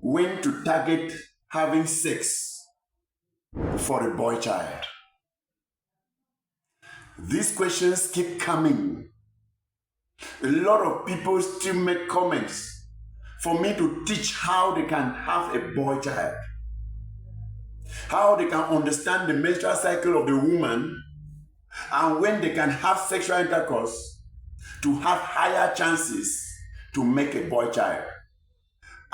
when to target having sex for a boy child. These questions keep coming. A lot of people still make comments for me to teach how they can have a boy child, how they can understand the menstrual cycle of the woman, and when they can have sexual intercourse to have higher chances to make a boy child.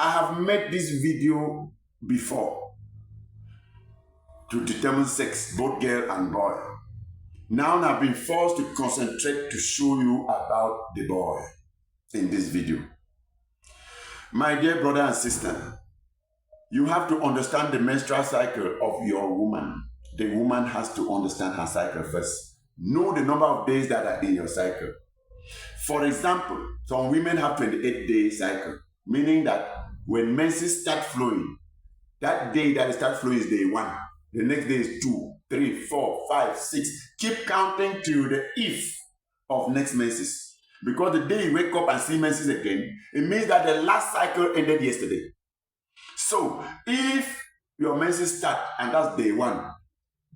I have made this video before to determine sex, both girl and boy. Now I've been forced to concentrate to show you about the boy in this video. My dear brother and sister, you have to understand the menstrual cycle of your woman. The woman has to understand her cycle first. Know the number of days that are in your cycle. For example, some women have 28-day cycle, meaning that when menses start flowing, that day that they start flowing is day 1. The next day is 2, 3, 4, 5, 6. Keep counting till the eve of next menses. Because the day you wake up and see menses again, it means that the last cycle ended yesterday. So if your menses start and that's day 1,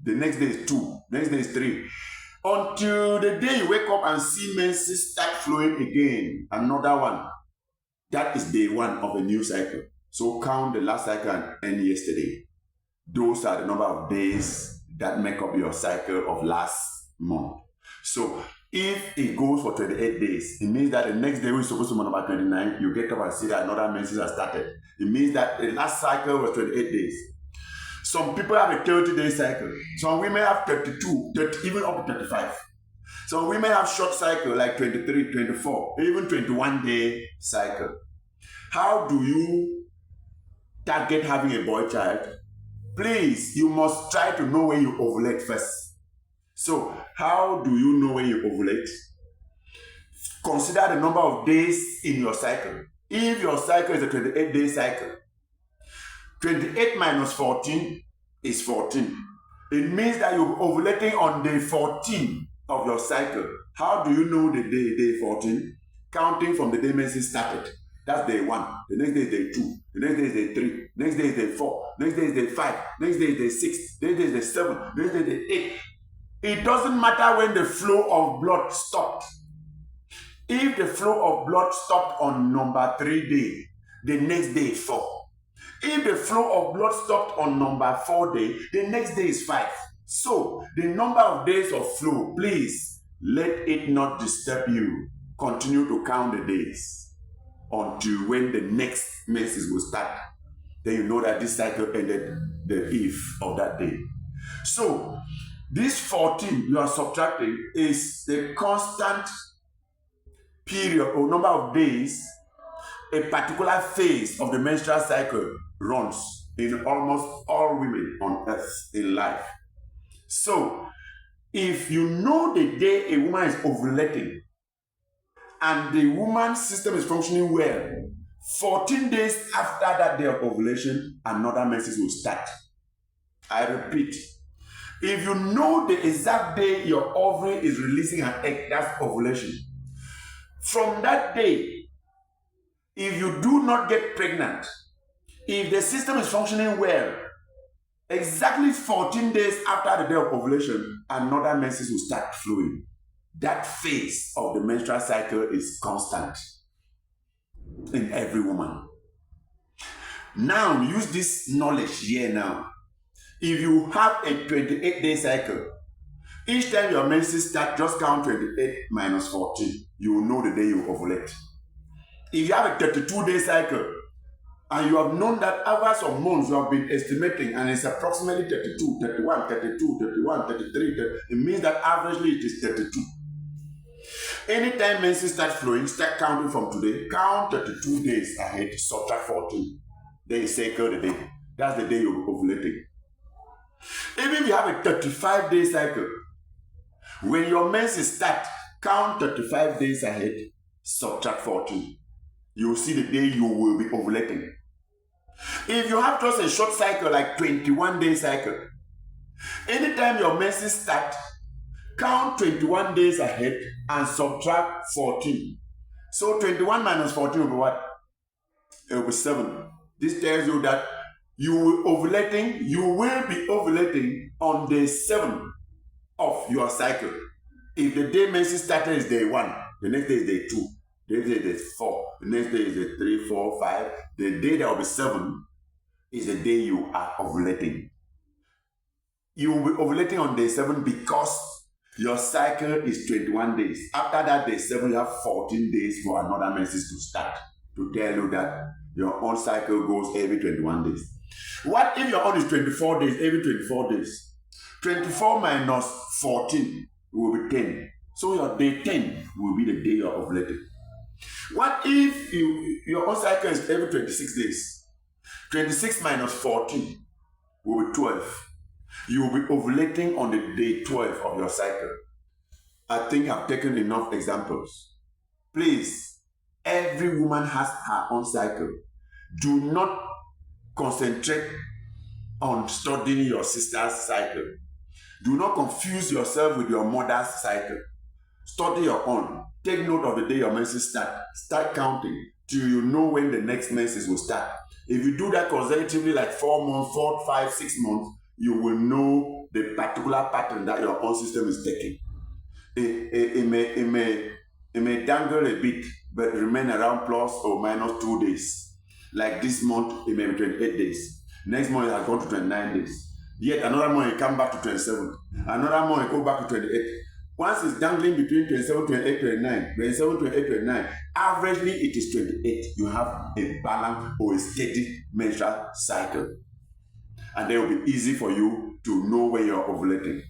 the next day is 2, next day is 3. Until the day you wake up and see menses start flowing again, another one. That is day 1 of a new cycle. So count the last cycle and end yesterday. Those are the number of days that make up your cycle of last month. So if it goes for 28 days, it means that the next day we're supposed to be number 29, you get up and see that another menses has started. It means that the last cycle was 28 days. Some people have a 30-day cycle. Some women have 32, 30, even up to 35. Some women have short cycle like 23, 24, even 21-day cycle. How do you target having a boy child? Please, you must try to know when you ovulate first. So, how do you know when you ovulate? Consider the number of days in your cycle. If your cycle is a 28-day cycle, 28 minus 14 is 14. It means that you're ovulating on day 14 of your cycle. How do you know the day 14? Counting from the day menses started. That's day 1. The next day is day 2. The next day is day 3. Next day is day 4. Next day is day 5. Next day is day 6. Next day is day 7. Next day is day 8. It doesn't matter when the flow of blood stopped. If the flow of blood stopped on number 3 day, the next day is 4. If the flow of blood stopped on number 4 day, the next day is 5. So, the number of days of flow, please, let it not disturb you. Continue to count the days until when the next menses will start. Then you know that this cycle ended the eve of that day. So, this 14 you are subtracting is the constant period or number of days a particular phase of the menstrual cycle runs in almost all women on earth in life. So, if you know the day a woman is ovulating and the woman's system is functioning well, 14 days after that day of ovulation, another menses will start. I repeat, if you know the exact day your ovary is releasing an egg, that's ovulation. From that day, if you do not get pregnant, if the system is functioning well, exactly 14 days after the day of ovulation, another menses will start flowing. That phase of the menstrual cycle is constant in every woman. Now, use this knowledge here now. If you have a 28-day cycle, each time your menses start, just count 28 minus 14. You will know the day you ovulate. If you have a 32-day cycle, and you have known that over some months you have been estimating, and it's approximately 32, 31, 32, 31, 33, it means that averagely it is 32. Anytime menses start flowing, start counting from today, count 32 days ahead, subtract 14. Then you circle the day. That's the day you're ovulating. Even if you have a 35-day cycle, when your menses start, count 35 days ahead, subtract 14. You will see the day you will be ovulating. If you have just a short cycle, like 21-day cycle, anytime your menses start, count 21 days ahead and subtract 14. So 21 minus 14 will be what? It will be 7. This tells you that you will be ovulating on day 7 of your cycle. If the day menses started is day 1, the next day is day 2, the next day is day 4, the next day is day 3, 4, 5. The day that will be 7 is the day you are ovulating. You will be ovulating on day 7 because your cycle is 21 days. After that day 7, you have 14 days for another menses to start, to tell you that your own cycle goes every 21 days. What if your own is 24 days, every 24 days? 24 minus 14 will be 10. So your day 10 will be the day you're ovulating. What if your own cycle is every 26 days? 26 minus 14 will be 12. You will be ovulating on the day 12 of your cycle. I think I've taken enough examples. Please, every woman has her own cycle. Do not concentrate on studying your sister's cycle. Do not confuse yourself with your mother's cycle. Study your own. Take note of the day your menses start. Start counting till you know when the next menses will start. If you do that consecutively, like 4 months, 4, 5, 6 months, you will know the particular pattern that your own system is taking. It may dangle a bit, but remain around plus or minus 2 days. Like this month, it may be 28 days. Next month, it has gone to 29 days. Yet another month, it come back to 27. Another month, it go back to 28. Once it's dangling between 27, 28, 29, 27, 28, 29, averagely it is 28. You have a balanced or a steady menstrual cycle. And then it will be easy for you to know when you're ovulating.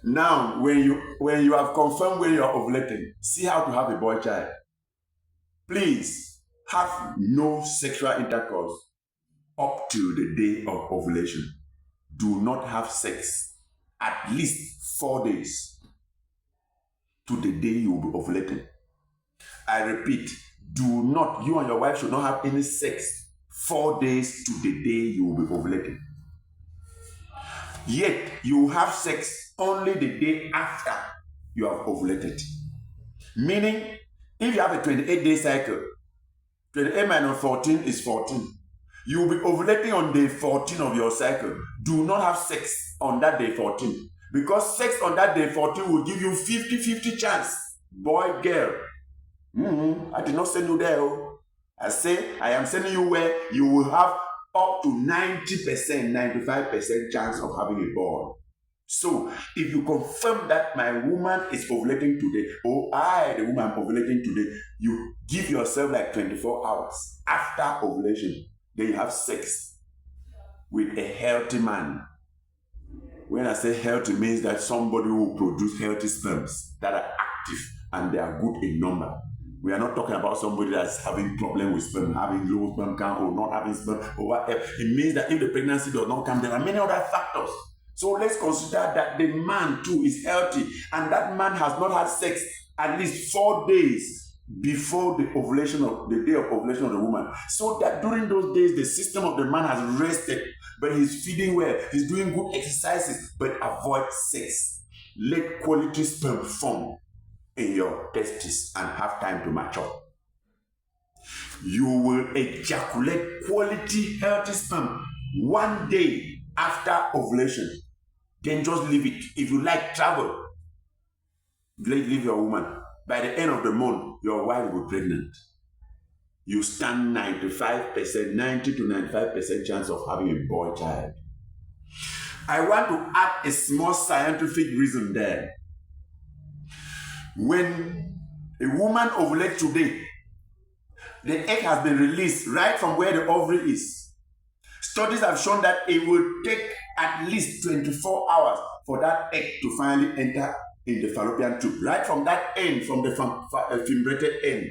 Now, when you have confirmed when you're ovulating, see how to have a boy child. Please have no sexual intercourse up to the day of ovulation. Do not have sex at least 4 days to the day you will be ovulating. I repeat, you and your wife should not have any sex 4 days to the day you will be ovulating. Yet, you have sex only the day after you have ovulated. Meaning, if you have a 28-day cycle, 28 minus 14 is 14. You will be ovulating on day 14 of your cycle. Do not have sex on that day 14. Because sex on that day 14 will give you 50-50 chance. Boy, girl. I did not send you there. I say, I am sending you where you will have up to 90%, 95% chance of having a boy. So, if you confirm that my woman is ovulating today, the woman ovulating today, you give yourself like 24 hours after ovulation. Then you have sex with a healthy man. When I say healthy, means that somebody will produce healthy sperms that are active and they are good in number. We are not talking about somebody that's having problem with sperm, having low sperm count or not having sperm or whatever. It means that if the pregnancy does not come, there are many other factors. So let's consider that the man too is healthy and that man has not had sex at least 4 days before the day of ovulation of the woman. So that during those days, the system of the man has rested, but he's feeding well, he's doing good exercises, but avoid sex. Let quality sperm form in your testes and have time to mature. You will ejaculate quality healthy sperm 1 day after ovulation. Then just leave it. If you like, travel. Leave your woman. By the end of the month, your wife will be pregnant. You stand 90 to 95% chance of having a boy child. I want to add a small scientific reason there. When a woman ovulates today, the egg has been released right from where the ovary is. Studies have shown that it will take at least 24 hours for that egg to finally enter in the fallopian tube, right from that end, from the fimbriated end.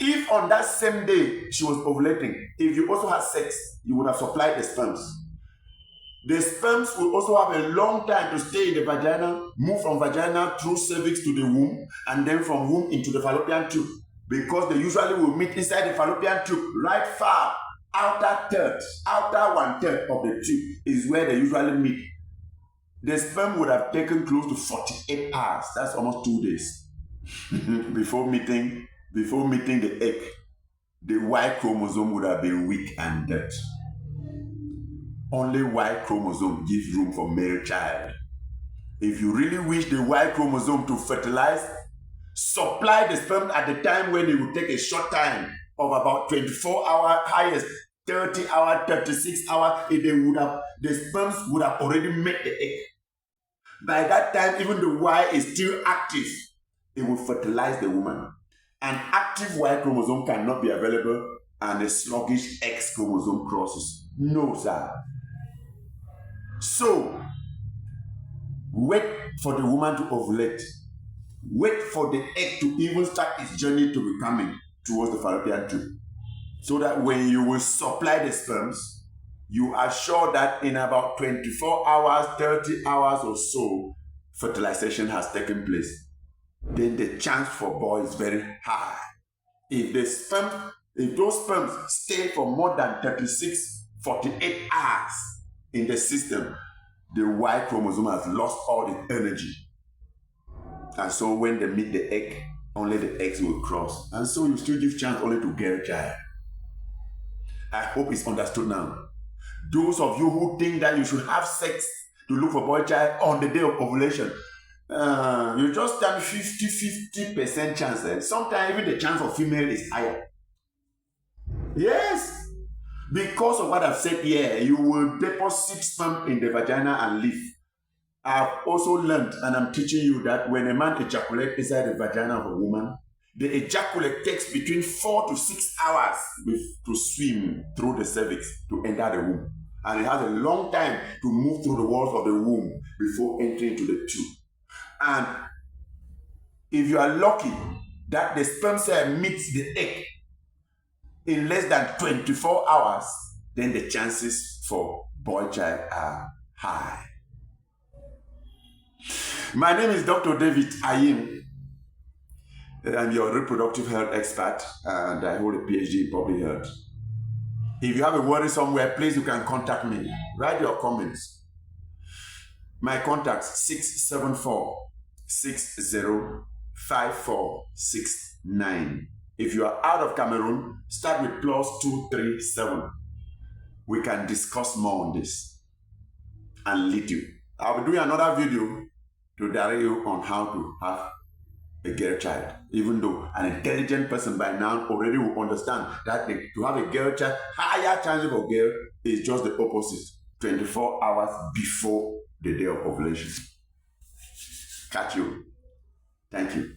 If on that same day she was ovulating, if you also had sex, you would have supplied the sperms. The sperms will also have a long time to stay in the vagina, move from vagina through cervix to the womb, and then from womb into the fallopian tube, because they usually will meet inside the fallopian tube, right far, outer 1/3 of the tube is where they usually meet. The sperm would have taken close to 48 hours. That's almost 2 days before meeting the egg. the Y chromosome would have been weak and dead. Only Y chromosome gives room for male child. If you really wish the Y chromosome to fertilize, supply the sperm at the time when it will take a short time of about 24 hours, highest 30 hours, 36 hours, if they would have, the sperms would have already made the egg. By that time, even the Y is still active. It will fertilize the woman. An active Y chromosome cannot be available and a sluggish X chromosome crosses. No, sir. So, wait for the woman to ovulate. Wait for the egg to even start its journey to becoming towards the fallopian tube. So that when you will supply the sperms, you are sure that in about 24 hours, 30 hours or so, fertilization has taken place. Then the chance for boy is very high. If those sperms stay for more than 36, 48 hours in the system, the Y chromosome has lost all its energy. And so when they meet the egg, only the eggs will cross. And so you still give chance only to girl child. I hope it's understood now. Those of you who think that you should have sex to look for boy child on the day of ovulation, you just stand 50% chance. Sometimes even the chance of female is higher. Yes. Because of what I've said here, you will deposit sperm in the vagina and leave. I've also learned, and I'm teaching you, that when a man ejaculates inside the vagina of a woman, the ejaculate takes between 4 to 6 hours to swim through the cervix to enter the womb. And it has a long time to move through the walls of the womb before entering into the tube. And if you are lucky that the sperm cell meets the egg in less than 24 hours, then the chances for boy child are high. My name is Dr. David Ayim. I'm your reproductive health expert, and I hold a PhD in public health. If you have a worry somewhere, please, you can contact me. Write your comments. My contact 674-605469. If you are out of Cameroon, start with +237. We can discuss more on this and lead you. I'll be doing another video to direct you on how to have a girl child, even though an intelligent person by now already will understand that to have a girl child, higher chance of a girl is just the opposite, 24 hours before the day of ovulation. Catch you. Thank you.